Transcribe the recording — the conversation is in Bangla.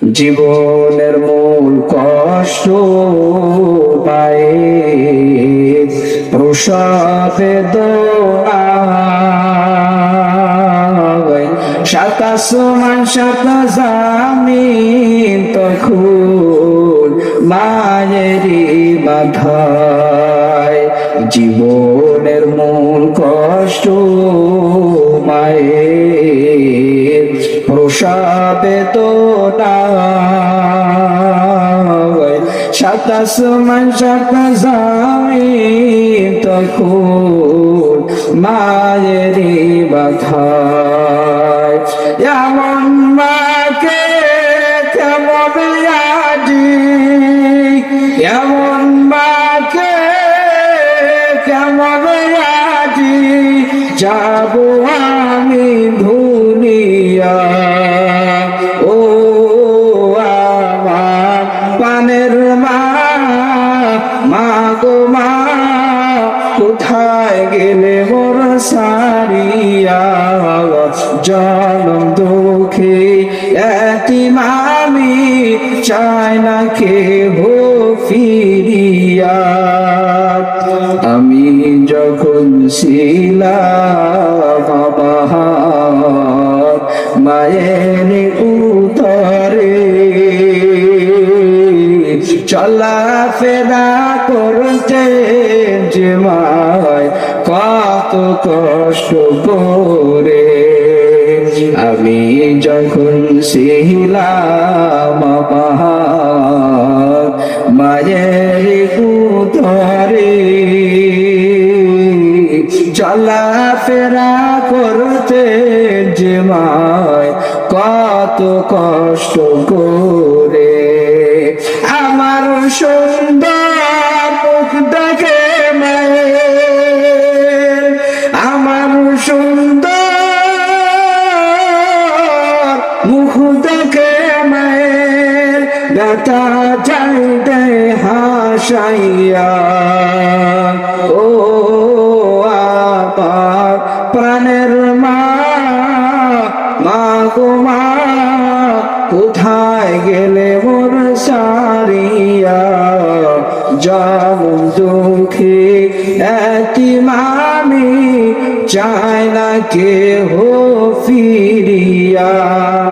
জীবনের মূল কষ্ট পায়ে প্রসবে দোয়ায় সাত আসমান সাত জামিন তখন মায়েরই বাধায় জীবনের মূল কষ্ট মায়ের প্রসবে দোয়ায় সাত আসমান সাত জামিন তখন মায়েরই বাধায় এমন মাকে কেমন আজি এমন মাকে কেমন আজি যাব আমি ভুলিয়া ও আমার পানের মা মা গো মা কোথায় গেলে মোর সারিয়া জনম দুঃখে এতিম আমি চাই না কেহ ফিরিয়া আমি যখন ছিলাম বাবার মায়ের উতরে চলা ফেরা করতে যে মায় কত কষ্ট করে আমি যখন ছিলাম মায়ের উতরে চলা ফেরা করতে যে মায় কত কষ্ট করে আমার সুন্দর মুখ দেখে মায়ের আমার সুন্দর মুখ দেখে মায়ের ব্যথা চাইতে হাসাইয়া ও আপা প্রাণের মা মা গো মা কোথায় গেলে মোর সারিয়া যেমন দুঃখে এতিম আমি চাই না কেহ ফিরিয়া।